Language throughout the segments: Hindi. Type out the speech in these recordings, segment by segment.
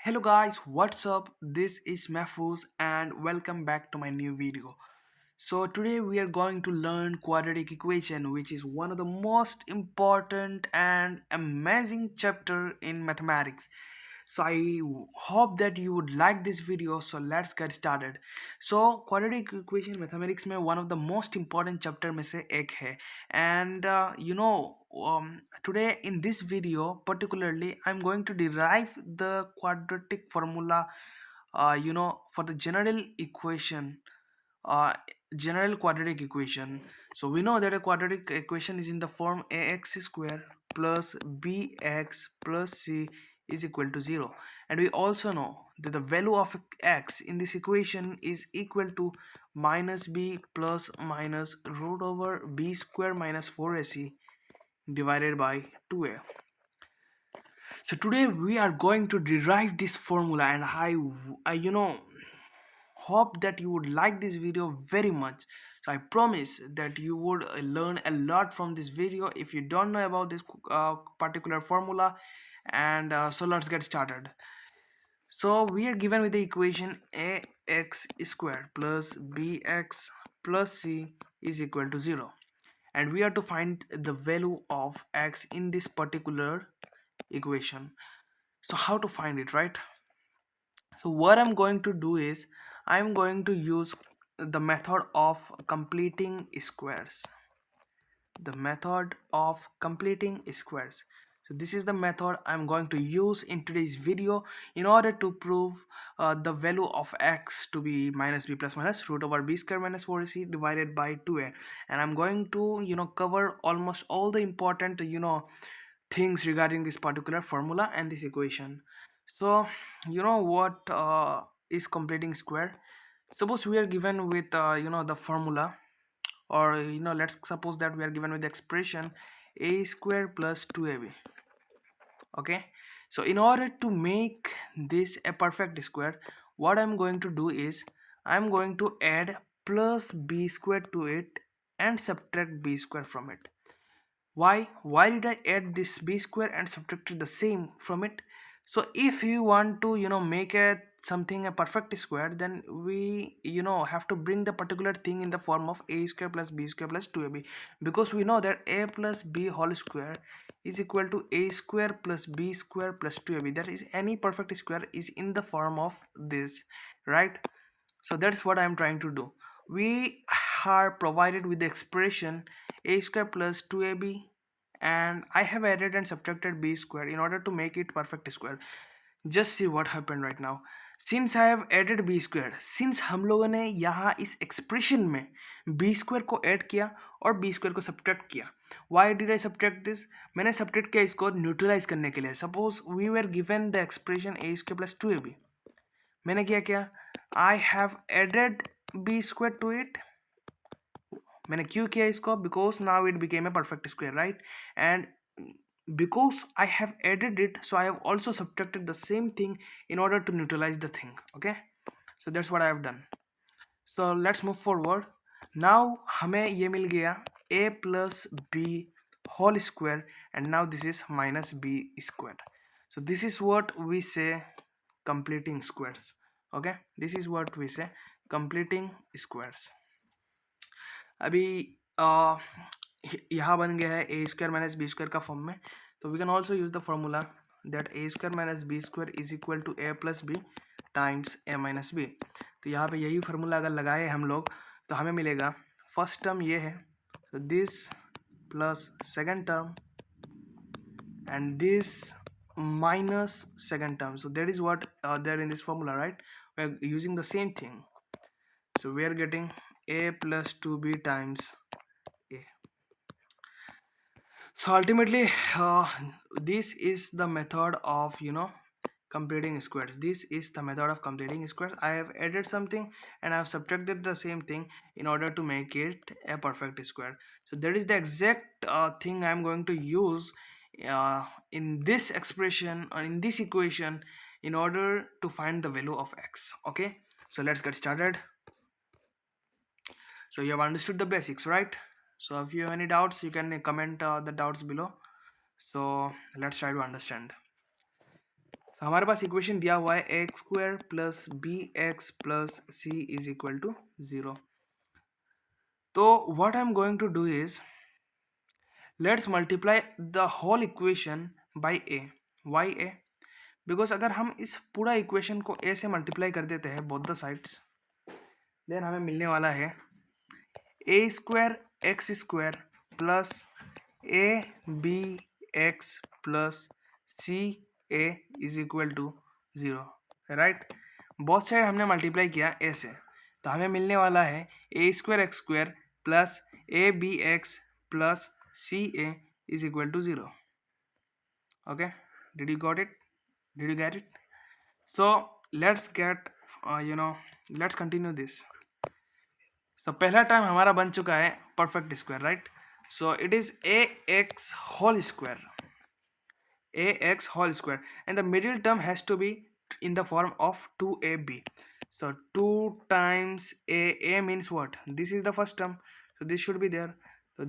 Hello guys, what's up? This is Mahfouz and welcome back to my new video. So today we are going to learn quadratic equation, which is one of the most important and amazing chapter in mathematics. So I hope that you would like this video. So let's get started. So quadratic equation mathematics में one of the most important chapter में से एक है. And today in this video particularly I'm going to derive the quadratic formula for the uh, general quadratic equation. So we know that a quadratic equation is in the form ax square plus bx plus c is equal to 0, and we also know that the value of x in this equation is equal to minus b plus minus root over b square minus 4ac divided by 2a. So today we are going to derive this formula, and I hope that you would like this video very much. So I promise that you would learn a lot from this video if you don't know about this particular formula. And so let's get started. So we are given with the equation ax square plus bx plus c is equal to 0, and we are to find the value of x in this particular equation. So how to find it, right? So what I'm going to do is I'm going to use the method of completing squares. The method of completing squares. So this is the method I'm going to use in today's video in order to prove the value of x to be minus b plus minus root over b square minus 4ac divided by 2a. And I'm going to cover almost all the important things regarding this particular formula and this equation. So what is completing square? Suppose we are given with the formula, or let's suppose that we are given with the expression a square plus 2ab. Okay, so in order to make this a perfect square, what I'm going to do is I'm going to add plus b square to it and subtract b square from it. Why did I add this b square and subtracted the same from it? So if you want to make a something a perfect square, then we have to bring the particular thing in the form of a square plus b square plus 2ab, because we know that a plus b whole square is equal to a square plus b square plus 2ab. That is, any perfect square is in the form of this, right? So that's what I'm trying to do. We are provided with the expression a square plus 2ab, and I have added and subtracted b square in order to make it perfect square. Just see what happened right now. Since I have added b square, since हम लोगों ने यहाँ इस expression में b square को add किया और b square को subtract किया. Why did I subtract this? मैंने subtract किया इसको neutralize करने के लिए. Suppose we were given the expression a square plus 2ab. मैंने किया क्या? I have added b square to it. मैंने क्यों किया इसको? Because now it became a perfect square, right? And because I have added it, so I have also subtracted the same thing in order to neutralize the thing. Okay, so that's what I have done. So let's move forward. Now हमें ये मिल गया a plus b whole square, and now this is minus b squared. So this is what we say completing squares. Okay, this is what we say completing squares. अभी यहाँ बन गया है a square minus b square का फॉर्म में. तो we can also use the formula that a square minus b square is equal to a plus b times a minus b. तो यहाँ पे यही फार्मूला अगर लगाए हम लोग तो हमें मिलेगा फर्स्ट टर्म ये है, तो this plus second term and this minus second term. So that is what there in this formula, right? We are using the same thing. So we are getting a plus 2b times a. So ultimately this is the method of completing squares. This is the method of completing squares. I have added something and I have subtracted the same thing in order to make it a perfect square. So that is the exact thing I am going to use in this expression or in this equation in order to find the value of x. Okay, so let's get started. So you have understood the basics, right? So if you have any doubts, you can comment the doubts below. So let's try to understand. हमारे पास इक्वेशन दिया हुआ है x square plus b x plus c is equal to 0. तो what I am going to do is let's multiply the whole equation by a. Why a? Because अगर हम इस पूरा इक्वेशन को ए से मल्टीप्लाई कर देते हैं बोथ द साइड्स, देन हमें मिलने वाला है a square x square plus a b x plus c a is equal to 0. Right, both side हमने मल्टीप्लाई किया ए से, तो हमें मिलने वाला है a square x square plus a b x plus c a is equal to 0. Okay, did you got it? Did you get it? So let's get let's continue this. So पहला टाइम हमारा बन चुका है perfect square, right? So it is a x whole square, ax whole square, and the middle term has to be in the form of 2ab. So 2 times a means what? This is the first term, so this should be there, so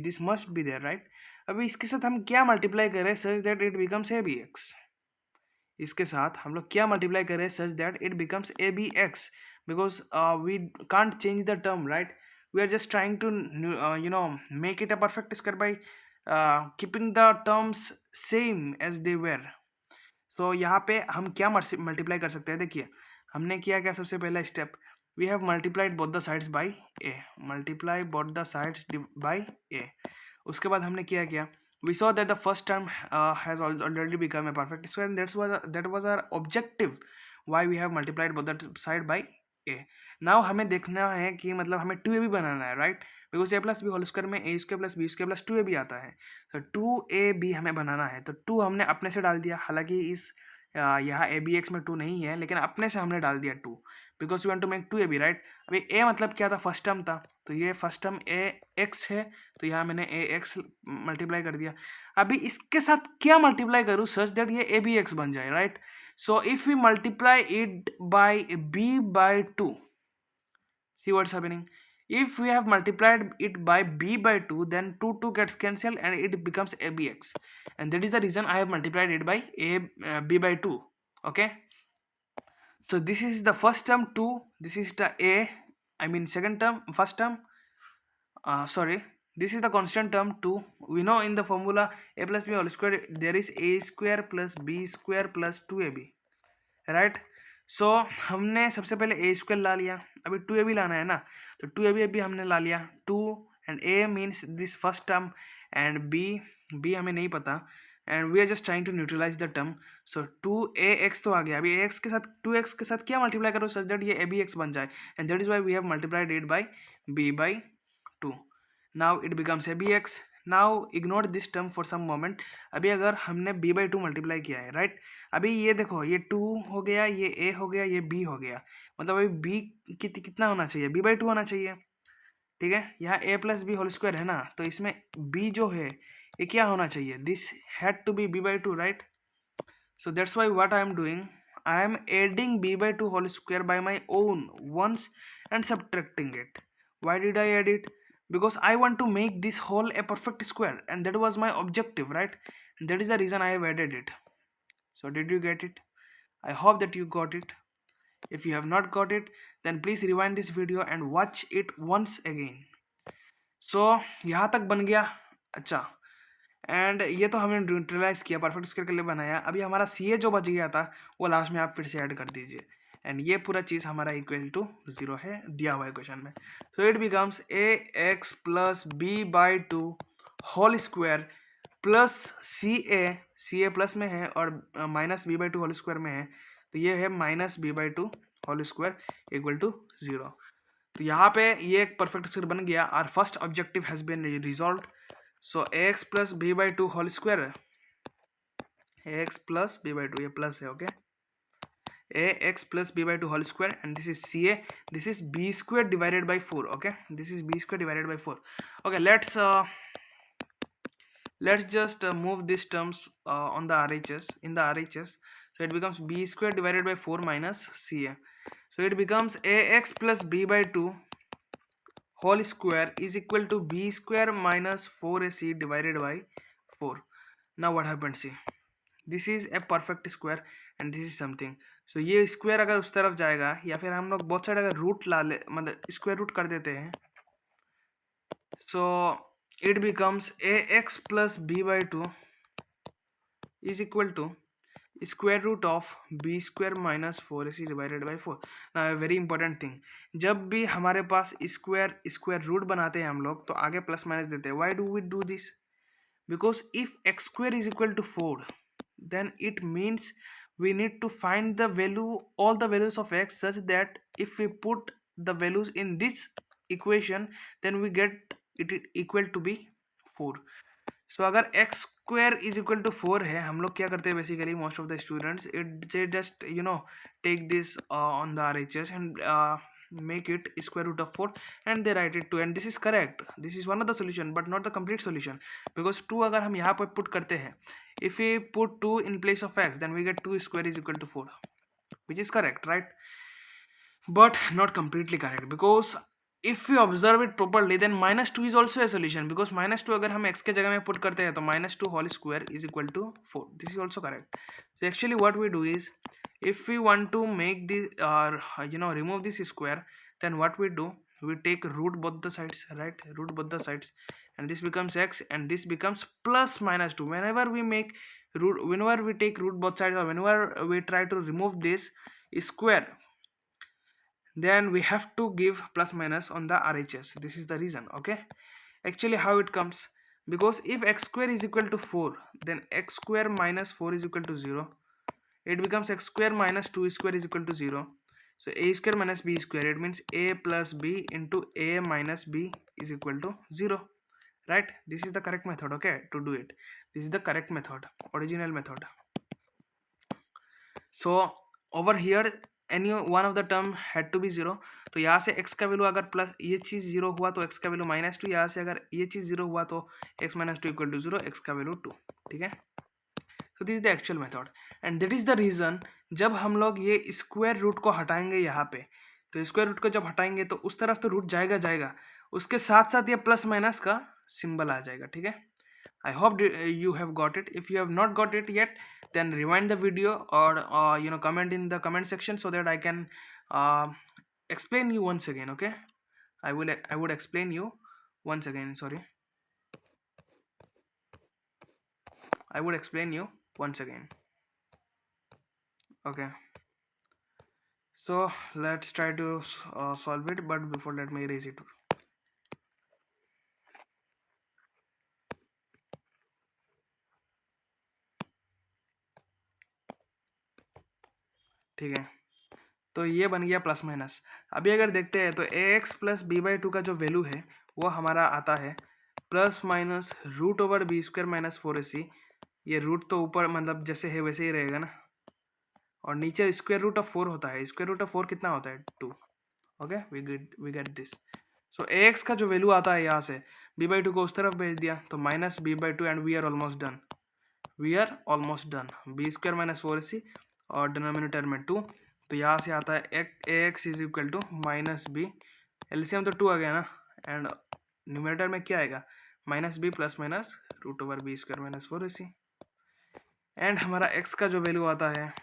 this must be there, right? अभी इसके साथ हम क्या मल्टीप्लाई करें such that it becomes abx? इसके साथ हम लोग क्या मल्टीप्लाई करें such that it becomes a b x, because we can't change the term, right? We are just trying to make it a perfect square by keeping the terms same as they were. So यहाँ पे हम क्या मल्टीप्लाई कर सकते हैं? देखिए हमने किया क्या, सबसे पहला step we have multiplied both the sides by a, multiply both the sides by a. उसके बाद हमने किया क्या, we saw that the first term has already become a perfect square, and that was our objective why we have multiplied both that side by a. now हमें देखना है कि मतलब हमें 2ab बनाना है, right? Because a plus b whole square में a square plus b square plus 2ab आता है, तो 2ab हमें बनाना है. तो 2 हमने अपने से डाल दिया, हालांकि इस यहाँ ए बी एक्स में 2 नहीं है, लेकिन अपने से हमने डाल दिया 2 because we want to make 2ab, right? अभी a मतलब क्या था, फर्स्ट टर्म था, तो ये फर्स्ट टर्म ए एक्स है, तो यहाँ मैंने ए एक्स मल्टीप्लाई कर दिया. अभी इसके साथ क्या मल्टीप्लाई करूँ सच दैट ये ए बी एक्स बन जाए, right? So if we multiply it by b by 2, see what's happening. If we have multiplied it by b by 2, then 2 gets cancelled and it becomes abx, and that is the reason I have multiplied it by b by 2. Okay, so this is the first term 2, this is the second term, first term, sorry, this is the constant term 2. We know in the formula a plus b whole square there is a square plus b square plus 2ab, right? So हमने सबसे पहले ए स्क्वायर ला लिया, अभी 2ab लाना है ना, तो 2ab भी हमने ला लिया. 2 and a means this first term, and b हमें नहीं पता, and we are just trying to neutralise the term. So 2ax तो आ गया. अभी ax के साथ 2x के साथ क्या मल्टीप्लाई करो सच दैट ये abx बन जाए, and that is why we have multiplied it by b by 2. Now it becomes abx. Now ignore this term for some moment. अभी अगर हमने b बाई 2 मल्टीप्लाई किया है, राइट? अभी ये देखो, ये 2 हो गया, ये a हो गया, ये b हो गया, मतलब अभी b कितना होना चाहिए, b बाई 2 होना चाहिए, ठीक है? यहाँ a plus b whole square है ना, तो इसमें b जो है ये क्या होना चाहिए, this had to be b by 2, right? So that's why what I am doing, I am adding b by 2 whole square by my own once and subtracting it. Why did I add it? Because I want to make this whole a perfect square, and that was my objective, right? And that is the reason I have added it. So did you get it? I hope that you got it. If you have not got it, then please rewind this video and watch it once again. So यहाँ तक बन गया. अच्छा, एंड ये तो हमने न्यूट्रलाइज किया, परफेक्ट स्क्वायर के लिए बनाया. अभी हमारा सी ए जो बच गया था वो लास्ट में आप फिर से ऐड कर दीजिए, एंड ये पूरा चीज़ हमारा इक्वल टू 0 है दिया हुआ है क्वेश्चन में. So it becomes a x plus b by 2 whole square plus c a plus में है और minus b by 2 whole square में है, तो ये है minus b by 2 whole square equal to 0. तो यहाँ पे ये एक परफेक्ट स्क्वायर बन गया. Our first objective has been resolved. So x plus b by 2 whole square, x plus b by 2, ये प्लस है, okay? ax plus b by 2 whole square, and this is ca, this is b square divided by 4, okay? This is b square divided by 4. Okay, let's just move these terms on the RHS, in the RHS. So it becomes b square divided by 4 minus ca. So it becomes ax plus b by 2 whole square is equal to b square minus 4ac divided by 4. Now what happened, see, this is a perfect square and this is something. So ये स्क्वायर अगर उस तरफ जाएगा या फिर हम लोग बोथ साइड अगर रूट ला ले मतलब स्क्वायर रूट कर देते हैं, so it becomes a x plus b by two is equal to square root of b square minus 4ac divided by 4. Now a very important thing, जब भी हमारे पास स्क्वायर रूट बनाते हैं हम लोग तो आगे प्लस माइनस देते हैं. why do we do this? Because if x square is equal to 4, then it means we need to find the value, all the values of x, such that if we put the values in this equation, then we get it equal to be 4. So अगर x square is equal to 4 है, हम लोग क्या करते हैं basically, most of the students they just take this on the RHS and make it square root of 4 and they write it 2, and this is correct. This is one of the solution but not the complete solution, because 2 अगर हम यहाँ पर पुट करते हैं, if we put 2 in place of x, then we get 2 square is equal to 4, which is correct, right? But not completely correct, because if we observe it properly, then minus 2 is also a solution, because minus 2 अगर हम x के जगह में पुट करते हैं तो minus 2 whole square is equal to 4. This is also correct. So actually what we do is, if we want to make this remove this square, then what we do, we take root both the sides, right? Root both the sides, and this becomes x and this becomes plus minus 2. Whenever we take root both sides, or whenever we try to remove this square, then we have to give plus minus on the RHS. This is the reason. Okay, actually how it comes, because if x square is equal to 4, then x square minus 4 is equal to 0. It becomes x square minus 2 square is equal to 0. So a square minus b square, it means a plus b into a minus b is equal to 0, right? This is the correct method. Okay, to do it, this is the correct method, original method. So over here any one of the term had to be 0. तो यहाँ से x का वैल्यू अगर प्लस ये चीज़ 0 हुआ तो x का वैल्यू -2, यहाँ से अगर ये चीज़ 0 हुआ तो x - 2 इक्वल टू 0, x का वैल्यू 2. ठीक है, so this is the actual method, and that is the reason जब हम लोग ये स्क्वायर रूट को हटाएंगे यहाँ पे, तो स्क्वायर रूट को जब हटाएंगे तो उस तरफ तो रूट जाएगा, उसके साथ साथ ये प्लस माइनस का सिंबल आ जाएगा. ठीक है, I hope you have got it. If you have not got it yet, then rewind the video, or comment in the comment section, so that I can explain you once again. Okay, I would explain you once again. Sorry, I would explain you once again. Okay, so let's try to solve it, but before let me erase it. ठीक है, तो ये बन गया प्लस माइनस. अभी अगर देखते हैं तो a x plus b by 2 का जो वैल्यू है वो हमारा आता है plus minus root over b square minus 4ac. ये रूट तो ऊपर मतलब जैसे है वैसे ही रहेगा ना, और नीचे स्क्वायर रूट ऑफ 4 होता है. स्क्वायर रूट ऑफ 4 कितना होता है? 2. Okay, we get this. So a x का जो वैल्यू आता है यहाँ से बी बाई 2 को उस तरफ भेज दिया तो minus b by 2, and we are almost done. B square minus 4ac और डिनोमिनेटर में 2, तो यहाँ से आता है a x is equal to minus b, LCM तो 2 आ गया ना, एंड न्यूमरेटर में क्या आएगा? Minus b plus minus root over b square minus 4ac. And हमारा एक्स का जो वैल्यू आता है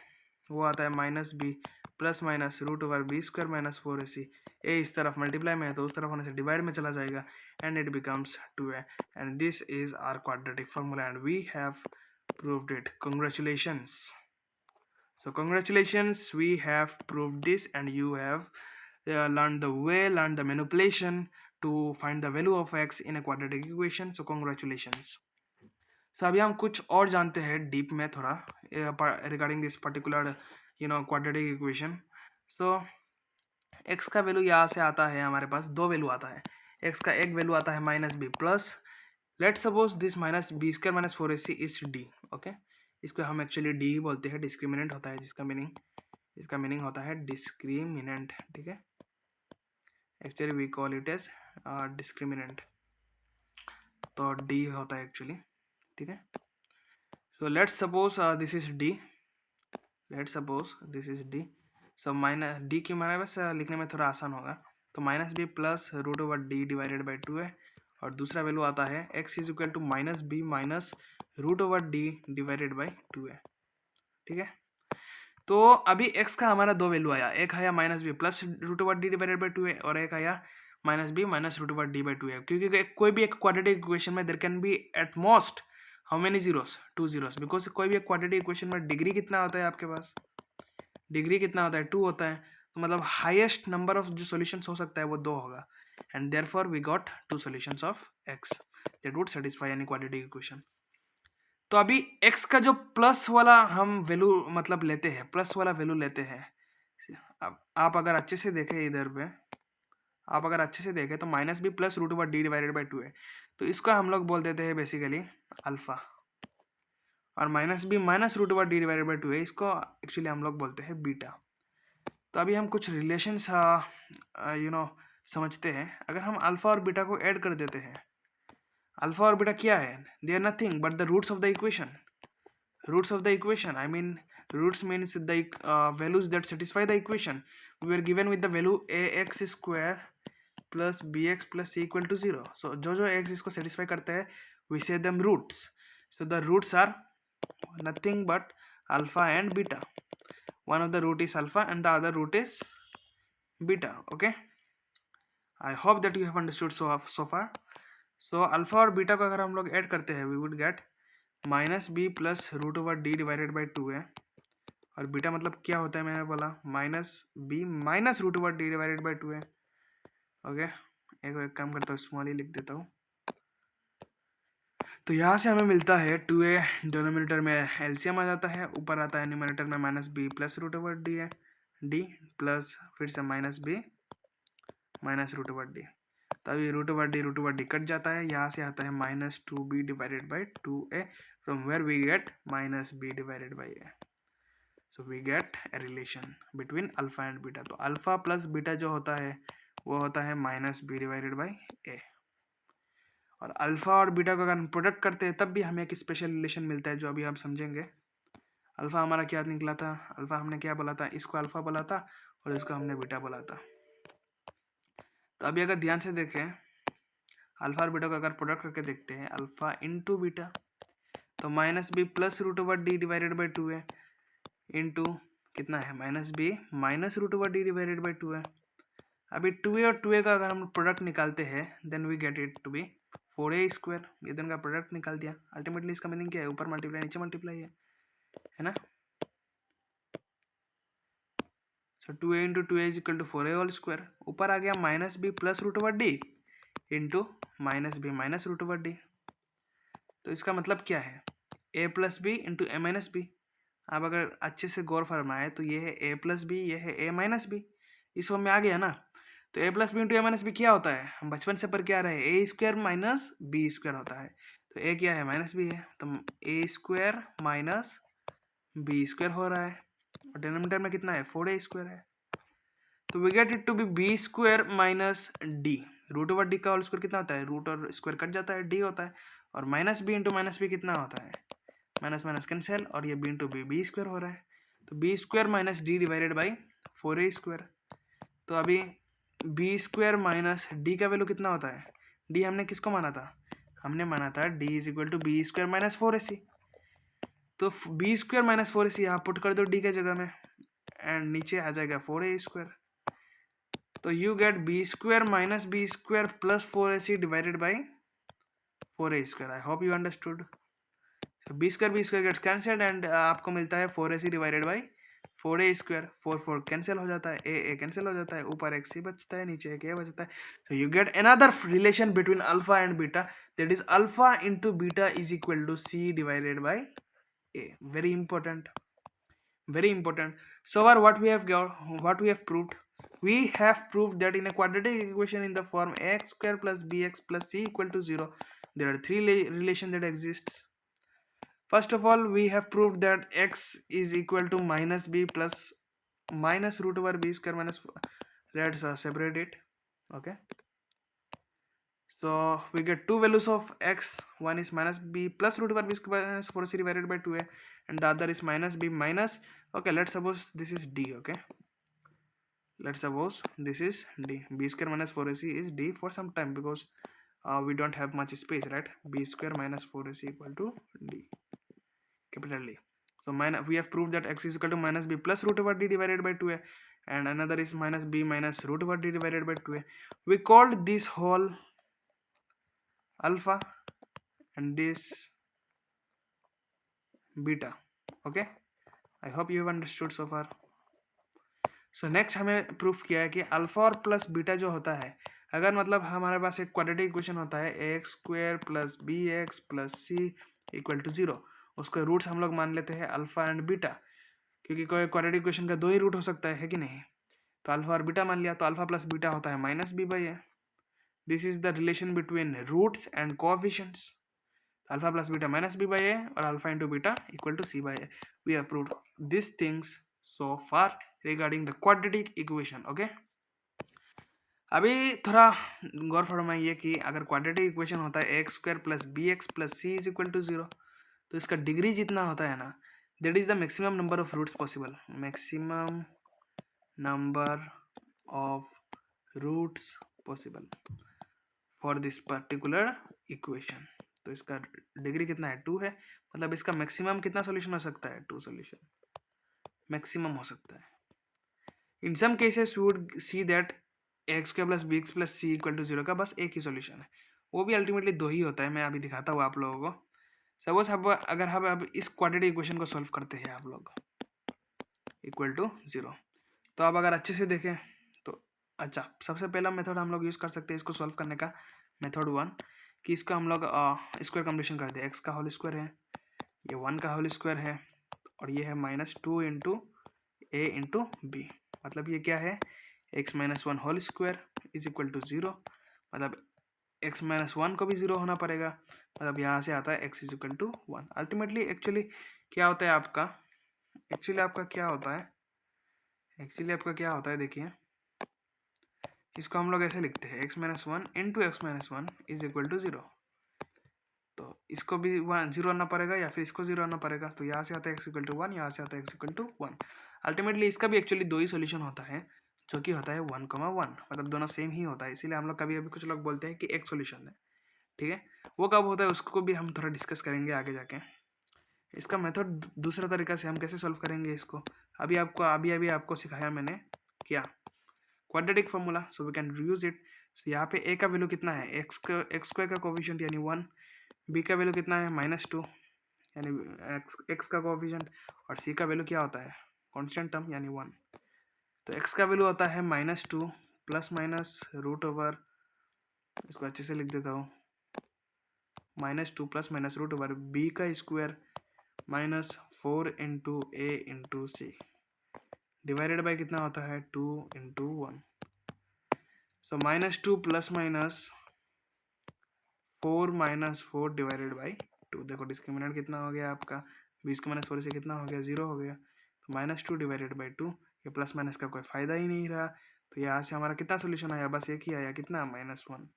वो आता है minus b plus minus root over b square minus 4ac. A इस तरफ मल्टीप्लाई में है तो उस तरफ होने से डिवाइड में चला जाएगा, and it becomes 2a, and this is our quadratic formula, and we have proved it. Congratulations. So congratulations, we have proved this, and you have learned the manipulation to find the value of x in a quadratic equation. So congratulations. So अभी हम कुछ और जानते हैं डीप में थोड़ा regarding this particular quadratic equation. So x का वैल्यू यहाँ से आता है, हमारे पास दो वैल्यू आता है. x का एक वैल्यू आता है minus b plus, let suppose this minus b square minus 4ac is D. Okay, इसको हम एक्चुअली डी ही बोलते हैं, डिस्क्रिमिनेंट होता है इसका मीनिंग होता है डिस्क्रिमिनेंट. ठीक है, actually we call it as discriminant, तो डी होता है एक्चुअली. ठीक है, so let's suppose this is D, so minus D की हमारे पास लिखने में थोड़ा आसान होगा, तो minus b plus root over D divided by 2 है, और दूसरा वैल्यू आता है x is equal to minus b minus root over D divided by 2 है. ठीक है। तो अभी x का हमारा दो वैल्यू आया, एक आया minus b plus root over D divided by 2 है, और एक आया minus b minus root over D by 2 है। क्योंकि कोई भी एक क्वाड्रेटिक इक्वेशन में there can be at most how many zeros, 2 zeros, because कोई भी एक क्वाड्रेटिक इक्वेशन में डिग्री कितना होता है आपके पास, डिग्री कितना होता है, 2 होता है। तो मतलब हाईएस्ट नंबर ऑफ जो सॉल्यूशंस हो सकता है वो 2 होगा, and therefore we got 2 solutions of x that would satisfy any quadratic equation. तो अभी x का जो प्लस वाला हम वैल्यू मतलब लेते हैं, प्लस वाला वैल्यू लेते हैं। अब आप अगर अच्छे से देखें इधर पे, आप अगर अच्छे से देखें तो minus b plus root over D divided by 2 है, तो इसको हम लोग बोल देते हैं बेसिकली अल्फा, और minus b minus root over D divided by 2 है, इसको एक्चुअली हम लोग बोलते हैं बीटा। तो अभी हम कुछ रिलेशंस समझते हैं। अगर हम अल्फा और बीटा को ऐड कर देते हैं, अल्फा और बीटा क्या है, they are nothing but the roots of the equation, roots of the equation, I mean roots means the values that satisfy the equation. We were given with the value ax square plus bx plus c equal to 0. So जो जो x इसको satisfy करते हैं we say them roots. So the roots are nothing but alpha and beta. One of the root is alpha and the other root is beta. Okay, I hope that you have understood so far. So alpha और beta को अगर हम लोग ऐड करते हैं we would get minus b plus root over D divided by 2 है, और बीटा मतलब क्या होता है मैंने बोला minus b minus root over D divided by 2 है। ओके, एक काम करता हूँ, स्मॉल ही लिख देता हूँ। तो यहाँ से हमें मिलता है 2a, डिनोमिनेटर में एलसीएम आ जाता है, ऊपर आता है न्यूमरेटर में minus b plus root over D है, डी प्लस फिर से minus b minus root over D. तो अभी रूट ओवर डी कट जाता है, यहाँ से आता है minus 2b divided by 2a, from where we get minus b divided by a। So we get a relation between alpha and beta. तो अल्फा प्लस बीटा जो होता है वो होता है minus b divided by a, और अल्फा और बीटा को अगर हम प्रोडक्ट करते हैं तब भी हमें एक स्पेशल रिलेशन मिलता है जो अभी आप समझेंगे। अल्फा हमारा क्या निकला था, अल्फा हमने क्या बोला था, इसको अल्फा बोला था और इसको हमने बीटा बोला था। तो अभी अगर ध्यान से देखें, अल्फा और बीटा को अगर प्रोडक्ट करके देखते हैं, अल्फा इंटू बीटा, तो minus b plus root over D divided by 2 है, इंटू कितना है minus b minus root over D divided by 2 है। अभी 2a और 2a का अगर हम प्रोडक्ट निकालते हैं then we get it to be 4a square. ये दोनों का प्रोडक्ट निकाल दिया, अल्टीमेटली इसका मीनिंग क्या है, ऊपर मल्टीप्लाई नीचे मल्टीप्लाई है ना। So 2a into 2a is equal to 4a whole square. ऊपर आ गया minus b plus root over D into minus b minus root over D. तो इसका मतलब क्या है, a plus b into a minus b. आप अगर अच्छे से गौर फरमाए तो ये है a प्लस बी, ये है a माइनस बी, इस फॉर्म में आ गया ना। तो a plus b into a minus b क्या होता है, हम बचपन से पढ़ के आ रहे हैं, ए स्क्वायर माइनस बी स्क्वायर होता है। तो a क्या है, माइनस बी है, तो a square minus b square हो रहा है, और डिनोमिनेटर में कितना है 4a स्क्वायर है। तो we get it to be b square minus D, root over D का होल स्क्वायर कितना होता है, रूट और स्क्वायर कट जाता है, डी होता है, और minus b into minus b कितना होता है, माइनस माइनस कैंसिल, और ये b into b b square हो रहा है। तो b square minus D divided by 4a square. तो अभी बी स्क्वायर माइनस डी का वैल्यू कितना होता है, डी हमने किसको माना था, हमने माना था D is equal to b square minus 4ac। तो बी स्क्वायर माइनस 4ac यहाँ पुट कर दो डी के जगह में, एंड नीचे आ जाएगा 4a स्क्वायर। तो you get b square minus b square plus 4ac divided by 4a square. I hope you understood. B square gets cancelled and आपको मिलता है 4ac divided by 4a square. 4 cancel हो जाता है, a कैंसिल हो जाता है, ऊपर एक c बचता है, नीचे एक a बचता है। So you get another relation between alpha and beta, that is alpha into beta is equal to c divided by a। Very important, very important. So far what we have proved, we have proved that in a quadratic equation in the form ax square plus bx plus c equal to 0, there are three relation that exists. First of all, we have proved that x is equal to minus b plus minus root over b square minus 4. Let's separate it. Okay, so we get two values of x, one is minus b plus root over b square minus 4c divided by 2a, and the other is minus b minus, okay, let's suppose this is d. Okay, let's suppose this is d, b square minus 4ac is d for some time, because we don't have much space, right? B square minus 4ac equal to d, capital D. So we have proved that x is equal to minus b plus root over d divided by 2a, and another is minus b minus root over d divided by 2a. We called this whole alpha and this beta. Okay, I hope you have understood so far. So next हमें प्रूफ किया है कि अल्फा और प्लस बीटा जो होता है, अगर मतलब हमारे पास एक क्वाड्रेटिक इक्वेशन होता है a x square plus b x plus c equal to 0, उसके रूट्स हम लोग मान लेते हैं अल्फा एंड बीटा, क्योंकि कोई क्वाड्रेटिक इक्वेशन का दो ही रूट हो सकता है कि नहीं। तो अल्फा और बीटा मान लिया, तो अल्फा प्लस बीटा होता है minus b by a. This is the relation between roots and coefficients. Alpha plus beta minus b by a और alpha into beta equal to c by a. We have proved this things so far regarding the quadratic equation. Okay, अभी थोड़ा गौर फरमाइए कि अगर क्वाड्रेटिक इक्वेशन होता है x square plus b x plus c is equal to 0, तो इसका डिग्री जितना होता है ना, that is the maximum number of roots possible. Maximum number of roots possible for this particular equation. तो इसका डिग्री कितना है, 2 है, मतलब इसका मैक्सिमम कितना सॉल्यूशन हो सकता है, 2 सॉल्यूशन मैक्सिमम हो सकता है। In some cases we would see that x square plus b x plus c equal to 0 का बस एक ही सॉल्यूशन है, वो भी अल्टीमेटली 2 ही होता है। मैं अभी दिखाता हूँ आप लोगों को। सपोज अगर हम अब इस क्वाड्रेटिक इक्वेशन को सॉल्व करते हैं आप लोग इक्वल टू 0, तो अब अगर अच्छे से देखें तो अच्छा, सबसे पहला मेथड हम लोग यूज़ कर सकते हैं इसको सॉल्व करने का, मेथड 1, कि इसका हम लोग स्क्वायर कम्बिनेशन कर दें। एक्स का होल स्क्वायर है, ये 1 का होल स्क्वायर है, और ये है -2 इंटू ए इंटू बी। मतलब ये क्या है, x minus 1 whole square is equal to 0, मतलब x माइनस 1 को भी 0 होना पड़ेगा, मतलब यहाँ से आता है x is equal to 1। Ultimately actually क्या होता है आपका, क्या होता है देखिए, इसको हम लोग ऐसे लिखते हैं x minus 1 into x minus 1 is equal to 0। तो इसको भी 0 आना पड़ेगा या फिर इसको 0 आना पड़ेगा, तो यहाँ से आता है x इक्वल टू 1, यहाँ से आता है x इक्वल टू 1। अल्टीमेटली इसका भी एक्चुअली 2 ही सॉल्यूशन होता है, जो कि होता है 1,1, मतलब दोनों सेम ही होता है। इसीलिए हम लोग कभी कभी कुछ लोग बोलते हैं कि एक सॉल्यूशन है, ठीक है। वो कब होता है उसको भी हम थोड़ा डिस्कस करेंगे आगे जाके। इसका मेथड दूसरा तरीका से हम कैसे सॉल्व करेंगे इसको, अभी आपको सिखाया मैंने क्या, quadratic formula, so we can use it. यहाँ पे a का वैल्यू कितना है, एक्स स्क्वायर का कोफिशिएंट यानी 1, b का वैल्यू कितना है -2 यानी x का कोफिशिएंट, और c का वैल्यू क्या होता है, कांस्टेंट टर्म यानी 1। तो x का वैल्यू होता है -2 प्लस माइनस रूट ओवर, इसको अच्छे से लिख देता हूँ, -2 plus minus root over b का square -4 into a into c divided by कितना होता है 2 इंटू 1। So -2 plus minus 4 -4 divided by 2। देखो डिस्क्रिमिनेंट कितना हो गया आपका, 20 का -4 से कितना हो गया, 0 हो गया। तो -2 डिवाइडेड बाई 2, ये प्लस माइनस का कोई फायदा ही नहीं रहा, तो यहाँ से हमारा कितना सोल्यूशन आया, बस एक ही आया, कितना, -1।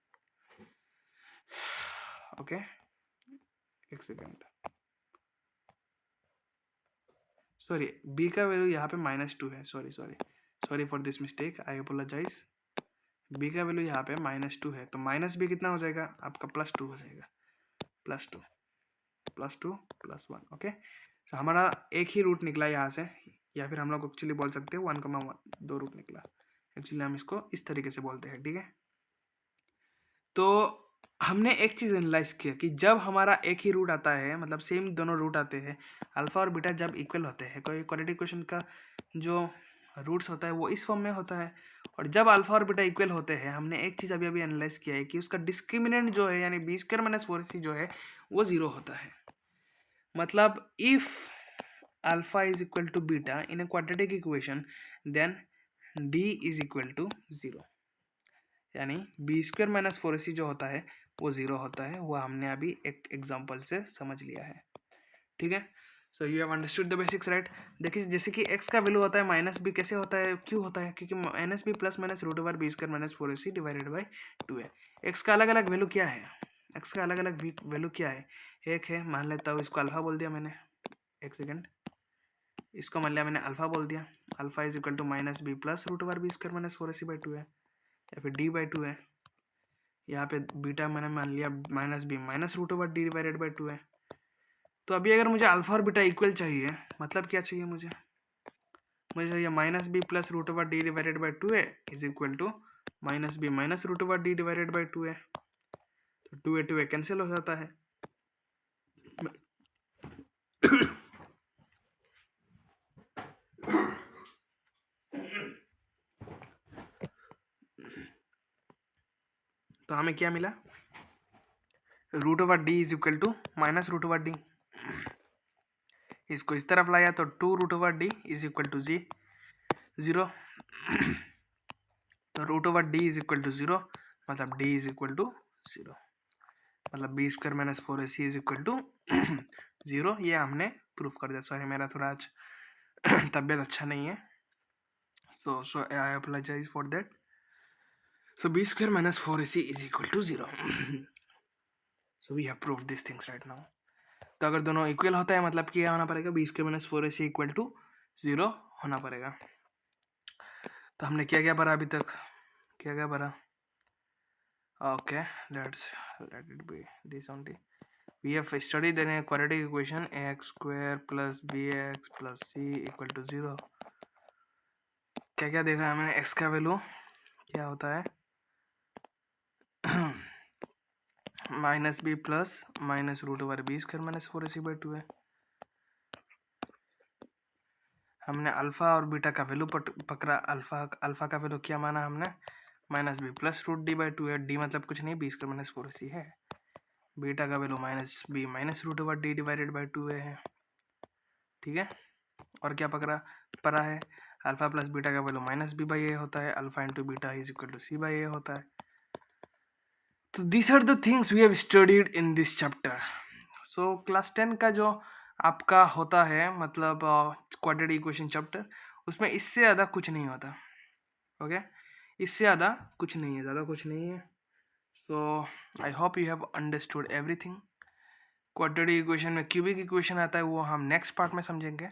ओके, एक सेकेंड, सॉरी b का वैल्यू यहाँ पे -2 है, sorry for this mistake, I apologise. b का वैल्यू यहाँ पे -2 है, तो माइनस b कितना हो जाएगा आपका, +2 हो जाएगा, +2 +1। ओके, तो हमारा एक ही रूट निकला यहाँ से, या फिर हम लोग एक्चुअली बोल सकते हैं 1,1, 2 रूट निकला। एक्चुअली हम इसको इस तरीके से बोलते हैं, ठीक है। तो हमने एक चीज़ एनालाइज किया कि जब हमारा एक ही रूट आता है, मतलब सेम दोनों रूट आते हैं, अल्फा और बीटा जब इक्वल होते हैं, कोई क्वाड्रेटिक इक्वेशन का जो रूट्स होता है वो इस फॉर्म में होता है, और जब अल्फा और बीटा इक्वल होते हैं, हमने एक चीज़ अभी एनालाइज किया है कि उसका डिस्क्रिमिनेंट जो है यानी b² - 4ac जो है वो 0 होता है। मतलब if alpha is equal to beta in a quadratic equation, then d is equal to 0, यानी b² - 4ac जो होता है वो 0 होता है। वो हमने अभी एक एग्जांपल से समझ लिया है, ठीक है। So you have understood the basics, right. देखिए जैसे कि x का वैल्यू होता है -b, कैसे होता है, क्यों होता है, क्योंकि -b plus minus root over b² - 4ac divided by 2 है। x का अलग अलग वैल्यू क्या है, x का अलग अलग वैल्यू क्या है, एक है, मान लेता हूँ इसको अल्फा बोल दिया मैंने, एक सेकेंड, इसको मान लिया मैंने अल्फा बोल दिया, alpha is equal to -b plus root over b² - 4ac by 2 है, या फिर d बाई 2 है। यहाँ पे बीटा मैंने मान लिया -b minus root over d divided by 2 है, तो अभी अगर मुझे अल्फा और बीटा इक्वल चाहिए, मतलब क्या चाहिए मुझे चाहिए minus b plus root over D divided by 2a is equal to minus b minus root over D divided by 2a। तो 2a कैंसिल हो जाता है। तो हमें क्या मिला, root over d is equal to minus root over d. इसको इस तरफ लाया तो 2 root over d is equal to 0। तो root over d is equal to 0, मतलब डी इज इक्वल टू 0, मतलब b square minus 4ac is equal to 0। ये हमने प्रूफ कर दिया। सॉरी, मेरा थोड़ा आज तबीयत अच्छा नहीं है, so I apologize for that. So b square minus 4ac is equal to 0। So we have prove this things right now. तो अगर दोनों इक्वल होता है मतलब क्या होना पड़ेगा, b square minus 4ac equal to 0 होना पड़ेगा। तो हमने क्या क्या पढ़ा अभी तक, क्या क्या पढ़ा? Okay, let it be this only. We have studied the quadratic equation ax square plus bx plus c equal to 0. क्या क्या देखा हमने? x का वैल्यू क्या होता है, minus b plus minus root over b square minus 4ac by 2 है। हमने अल्फा और बीटा का वैल्यू पकड़ा। अल्फा का वैल्यू क्या माना हमने, minus b plus root d by 2 है। डी मतलब कुछ नहीं, बी स्क्वायर माइनस 4ac है। बीटा का value minus b minus root over D divided by 2 है। ठीक है, और क्या पड़ा है, अल्फा प्लस बीटा का value minus b by a होता है। Alpha into beta is equal to c by a होता है। तो this are the things we have studied in this chapter. So class 10 का जो आपका होता है, मतलब क्वाड्रेटिक इक्वेशन चैप्टर, उसमें इससे ज़्यादा कुछ नहीं होता। ओके, इससे ज़्यादा कुछ नहीं है, ज़्यादा कुछ नहीं है। So I hope you have understood everything. Quadratic equation में क्यूबिक इक्वेशन आता है, वो हम नेक्स्ट पार्ट में समझेंगे।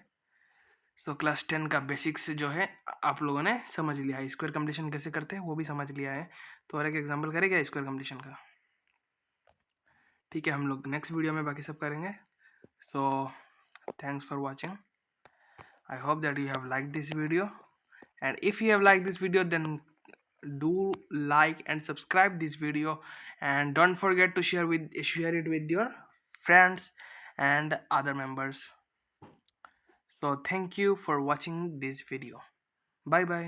तो क्लास 10 का बेसिक्स जो है आप लोगों ने समझ लिया है। स्क्वायर कंप्लीशन कैसे करते हैं वो भी समझ लिया है। तो और एक एग्जांपल करेंगे स्क्वायर कंप्लीशन का। ठीक है, हम लोग नेक्स्ट वीडियो में बाकी सब करेंगे। So thanks for watching. I hope that you have like this video, and if you have liked this video, then do like and subscribe this video, and don't forget to share it with your friends and other members. So thank you for watching this video. Bye bye.